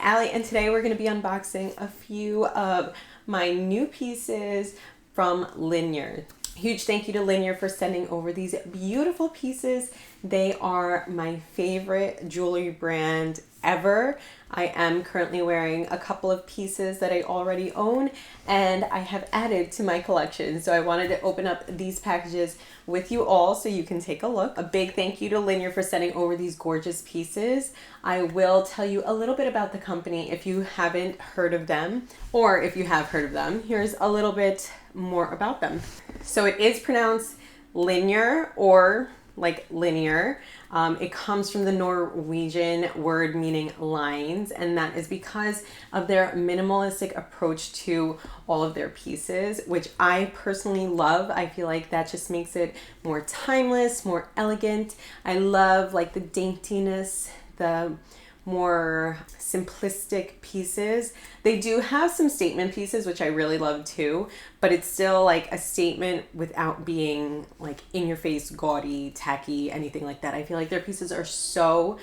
Allie, and today we're going to be unboxing a few of my new pieces from Linjer. Huge thank you to Linjer for sending over these beautiful pieces. They are my favorite jewelry brand ever. I am currently wearing a couple of pieces that I already own, and I have added to my collection. So I wanted to open up these packages with you all so you can take a look. A big thank you to Linjer for sending over these gorgeous pieces. I will tell you a little bit about the company if you haven't heard of them, or if you have heard of them, here's a little bit more about them. So it is pronounced Linjer or like linear. It comes from the Norwegian word meaning lines, and that is because of their minimalistic approach to all of their pieces, which I personally love. I feel like that just makes it more timeless, more elegant. I love like the daintiness, the more simplistic pieces. They do have some statement pieces, which I really love too, but it's still like a statement without being like in your face, gaudy, tacky, anything like that. I feel like their pieces are so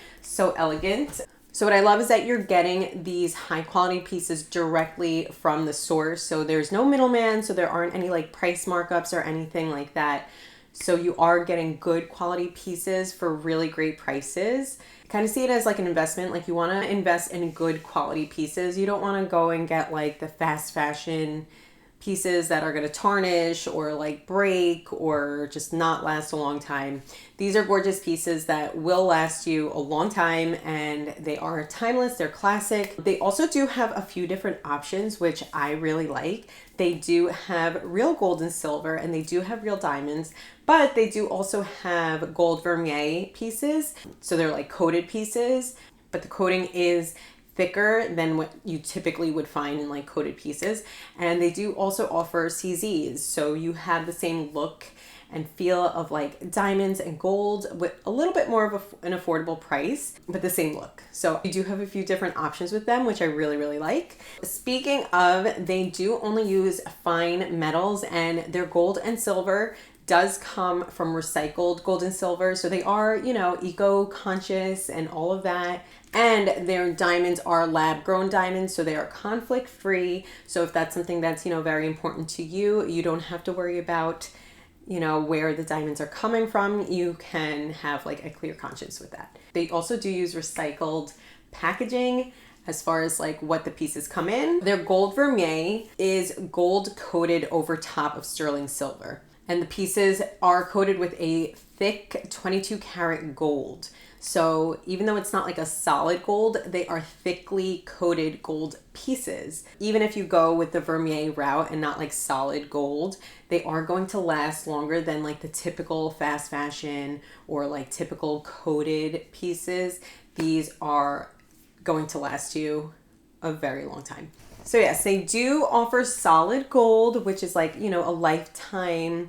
elegant. So what I love is that you're getting these high quality pieces directly from the source. So there's no middleman, so there aren't any like price markups or anything like that. So you are getting good quality pieces for really great prices. Kind of see it as like an investment. Like you want to invest in good quality pieces. You don't want to go and get like the fast fashion pieces that are going to tarnish or like break or just not last a long time. These are gorgeous pieces that will last you a long time, and they are timeless, they're classic. They also do have a few different options, which I really like. They do have real gold and silver, and they do have real diamonds, but they do also have gold vermeil pieces. So they're like coated pieces, but the coating is thicker than what you typically would find in like coated pieces. And they do also offer CZs, so you have the same look and feel of like diamonds and gold with a little bit more of an affordable price, but the same look. So you do have a few different options with them, which I really like. Speaking of, they do only use fine metals, and their gold and silver does come from recycled gold and silver. So they are, you know, eco-conscious and all of that. And their diamonds are lab-grown diamonds, so they are conflict-free. So if that's something that's, you know, very important to you, you don't have to worry about, you know, where the diamonds are coming from. You can have like a clear conscience with that. They also do use recycled packaging as far as like what the pieces come in. Their gold vermeil is gold coated over top of sterling silver. And the pieces are coated with a thick 22 karat gold. So even though it's not like a solid gold, they are thickly coated gold pieces. Even if you go with the vermeil route and not like solid gold, they are going to last longer than like the typical fast fashion or like typical coated pieces. These are going to last you a very long time. So yes, they do offer solid gold, which is like, you know, a lifetime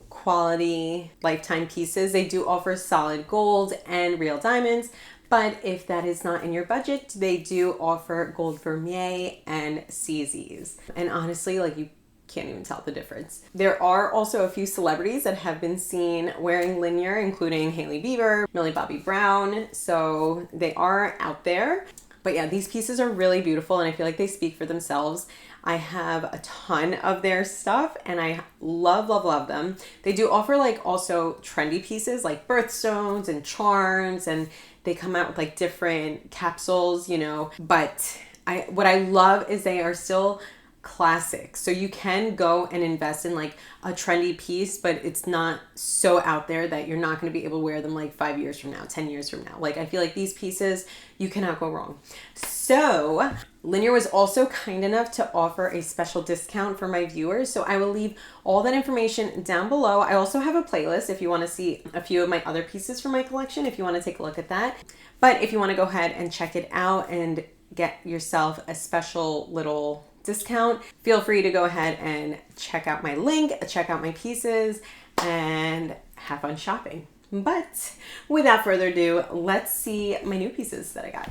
quality lifetime pieces. They do offer solid gold and real diamonds, but if that is not in your budget, they do offer gold vermeil and CZs. And honestly, like you can't even tell the difference. There are also a few celebrities that have been seen wearing Linjer, including Hailey Bieber, Millie Bobby Brown. So they are out there. But yeah, these pieces are really beautiful, and I feel like they speak for themselves. I have a ton of their stuff, and I love them. They do offer like also trendy pieces like birthstones and charms, and they come out with like different capsules, you know. But what I love is they are still classic. So you can go and invest in like a trendy piece, but it's not so out there that you're not going to be able to wear them like 5 years from now, 10 years from now. Like I feel like these pieces, you cannot go wrong. So Linjer was also kind enough to offer a special discount for my viewers. So I will leave all that information down below. I also have a playlist if you want to see a few of my other pieces from my collection, if you want to take a look at that. But if you want to go ahead and check it out and get yourself a special little discount, feel free to go ahead and check out my link, check out my pieces, and have fun shopping. But without further ado, let's see my new pieces that I got.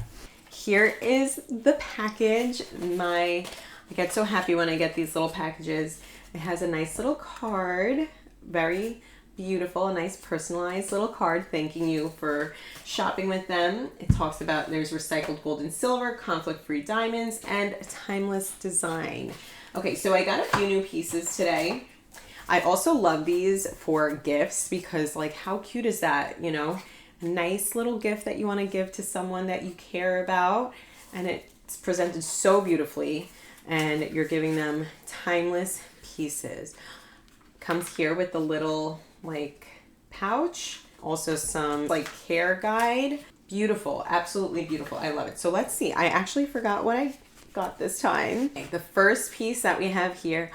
Here is the package. I get so happy when I get these little packages. It has a nice little card, very beautiful, a nice personalized little card thanking you for shopping with them. It talks about there's recycled gold and silver, conflict-free diamonds, and timeless design. Okay, so I got a few new pieces today. I also love these for gifts because, like, how cute is that, you know? Nice little gift that you want to give to someone that you care about, and it's presented so beautifully, and you're giving them timeless pieces. Comes here with the little like pouch, also some like care guide. Beautiful, absolutely beautiful. I love it. So let's see. I actually forgot what I got this time. Okay, the first piece that we have here.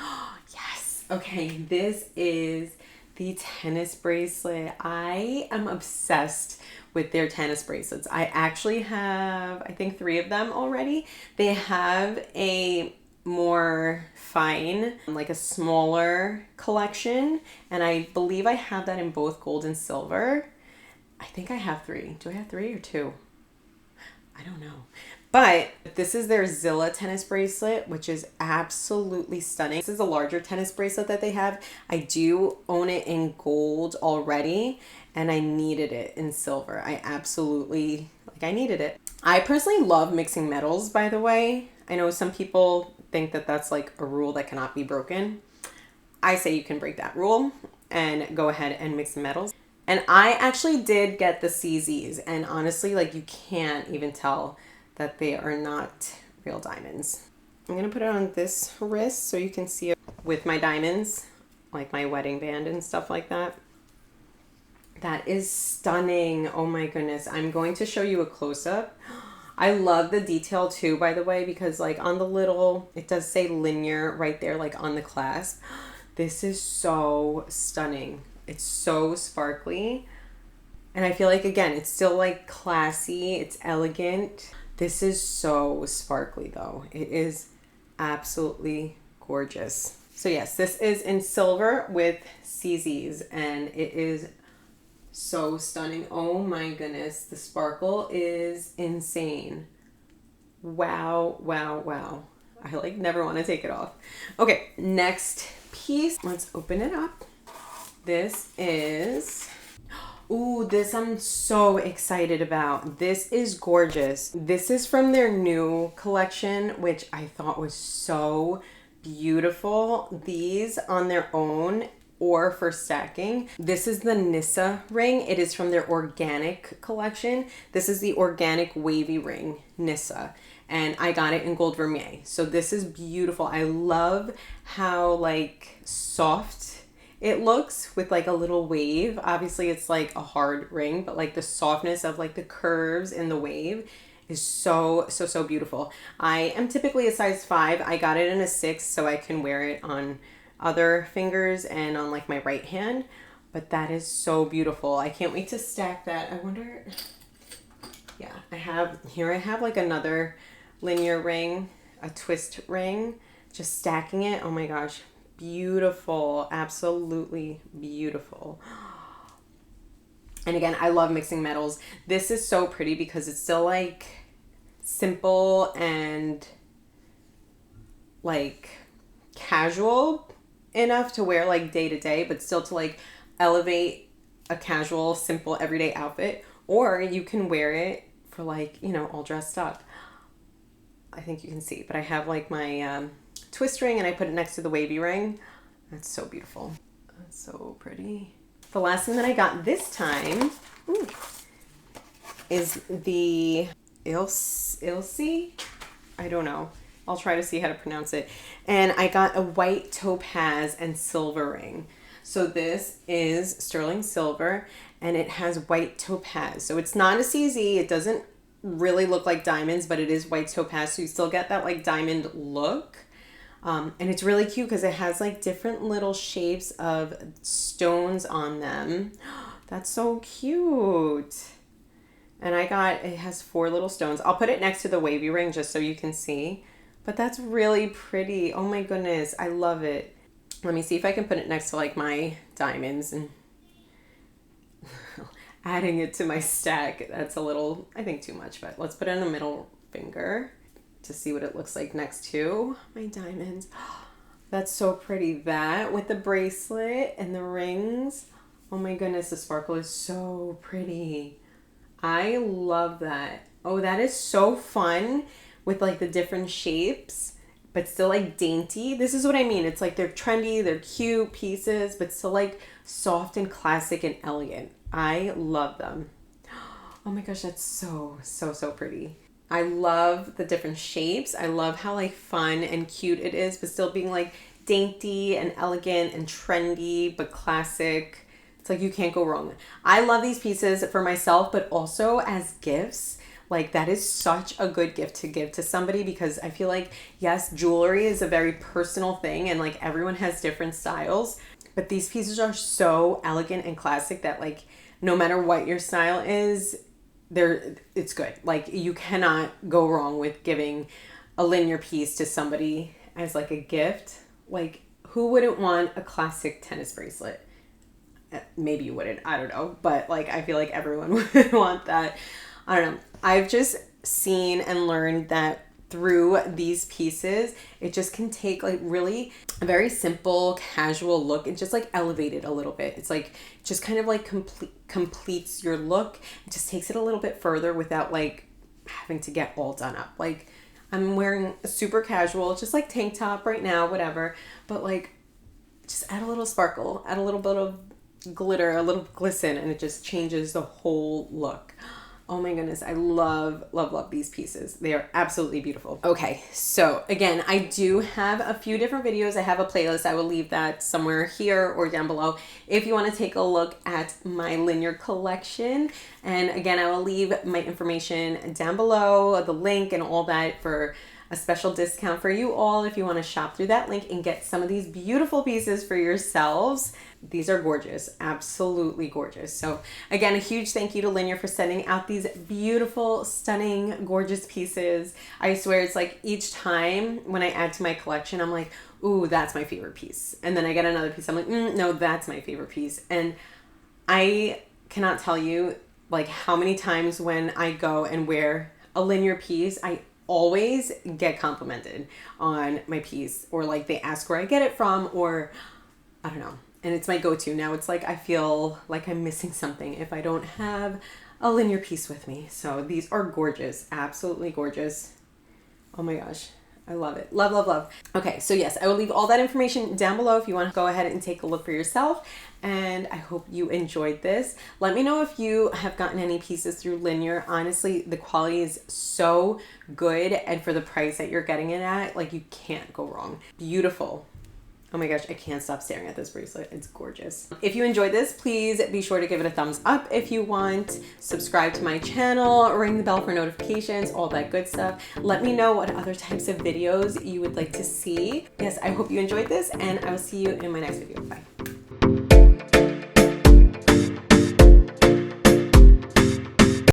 Yes. Okay, this is the tennis bracelet. I am obsessed with their tennis bracelets. I actually have, I think, 3 of them already. They have a more fine, like a smaller collection, and I believe I have that in both gold and silver. I think I have 3. Do I have 3 or 2? I don't know. But this is their Zilla tennis bracelet, which is absolutely stunning. This is a larger tennis bracelet that they have. I do own it in gold already, and I needed it in silver. I absolutely, I needed it. I personally love mixing metals, by the way. I know some people think that that's like a rule that cannot be broken. I say you can break that rule and go ahead and mix the metals. And I actually did get the CZs, and honestly, like, you can't even tell that they are not real diamonds. I'm gonna put it on this wrist so you can see it with my diamonds, like my wedding band and stuff like that. That is stunning. Oh my goodness. I'm going to show you a close-up. I love the detail too, by the way, because like on the little, it does say Linjer right there, like on the clasp. This is so stunning. It's so sparkly. And I feel like, again, it's still like classy. It's elegant. This is so sparkly though. It is absolutely gorgeous. So yes, this is in silver with CZs, and it is so stunning. Oh my goodness. The sparkle is insane. Wow, wow, wow. I like never want to take it off. Okay, next piece. Let's open it up. This is, ooh, this I'm so excited about. This is gorgeous. This is from their new collection, which I thought was so beautiful. These on their own or for stacking. This is the Nissa ring. It is from their organic collection. This is the organic wavy ring, Nissa. And I got it in gold vermeil. So this is beautiful. I love how like soft it looks with like a little wave. Obviously it's like a hard ring, but like the softness of like the curves in the wave is so, so, so beautiful. I am typically a size 5. I got it in a 6 so I can wear it on other fingers and on like my right hand, but that is so beautiful. I can't wait to stack that. I wonder, yeah, I have like another Linjer ring, a twist ring, just stacking it. Oh my gosh, beautiful, absolutely beautiful. And again, I love mixing metals. This is so pretty because it's still like simple and like casual enough to wear like day to day, but still to like elevate a casual, simple, everyday outfit. Or you can wear it for like, you know, all dressed up. I think you can see, but I have like my twist ring and I put it next to the wavy ring. That's so beautiful. That's so pretty. The last thing that I got this time is the Ilse. I don't know. I'll try to see how to pronounce it. And I got a white topaz and silver ring. So this is sterling silver and it has white topaz. So it's not a CZ. It doesn't really look like diamonds, but it is white topaz. So you still get that like diamond look. And it's really cute because it has like different little shapes of stones on them. That's so cute. And it has 4 little stones. I'll put it next to the wavy ring just so you can see. But that's really pretty. Oh my goodness. I love it. Let me see if I can put it next to like my diamonds and adding it to my stack. That's a little, I think, too much, but let's put it in the middle finger to see what it looks like next to my diamonds. That's so pretty. That with the bracelet and the rings. Oh my goodness, the sparkle is so pretty. I love that. Oh, that is so fun with like the different shapes, but still like dainty. This is what I mean. It's like they're trendy, they're cute pieces, but still like soft and classic and elegant. I love them. Oh my gosh, that's so, so, so pretty. I love the different shapes. I love how like fun and cute it is, but still being like dainty and elegant and trendy, but classic. It's like you can't go wrong. I love these pieces for myself, but also as gifts. Like that is such a good gift to give to somebody because I feel like, yes, jewelry is a very personal thing and like everyone has different styles, but these pieces are so elegant and classic that like no matter what your style is, it's good. Like you cannot go wrong with giving a Linjer piece to somebody as like a gift. Like who wouldn't want a classic tennis bracelet? Maybe you wouldn't, I don't know, but like I feel like everyone would want that. I don't know. I've just seen and learned that through these pieces, it just can take like really a very simple casual look and just like elevate it a little bit. It's like just kind of like completes your look. It just takes it a little bit further without like having to get all done up. Like I'm wearing a super casual, just like tank top right now, whatever, but like just add a little sparkle, add a little bit of glitter, a little glisten, and it just changes the whole look. Oh my goodness, I love, love, love these pieces. They are absolutely beautiful. Okay, so again, I do have a few different videos. I have a playlist. I will leave that somewhere here or down below if you want to take a look at my Linjer collection. And again, I will leave my information down below, the link and all that for a special discount for you all if you want to shop through that link and get some of these beautiful pieces for yourselves. These are gorgeous, absolutely gorgeous. So again, a huge thank you to Linjer for sending out these beautiful, stunning, gorgeous pieces. I swear it's like each time when I add to my collection, I'm like, ooh, that's my favorite piece. And then I get another piece, I'm like, no, that's my favorite piece. And I cannot tell you like how many times when I go and wear a Linjer piece, I always get complimented on my piece, or like they ask where I get it from, or I don't know. And it's my go-to. Now it's like I feel like I'm missing something if I don't have a Linjer piece with me. So these are gorgeous, absolutely gorgeous. Oh my gosh, I love it. Love, love, love. Okay, so yes, I will leave all that information down below if you want to go ahead and take a look for yourself. And I hope you enjoyed this. Let me know if you have gotten any pieces through Linjer. Honestly, the quality is so good, and for the price that you're getting it at, like you can't go wrong. Beautiful. Oh my gosh, I can't stop staring at this bracelet. It's gorgeous. If you enjoyed this, please be sure to give it a thumbs up if you want. Subscribe to my channel, ring the bell for notifications, all that good stuff. Let me know what other types of videos you would like to see. Yes, I hope you enjoyed this, and I will see you in my next video. Bye.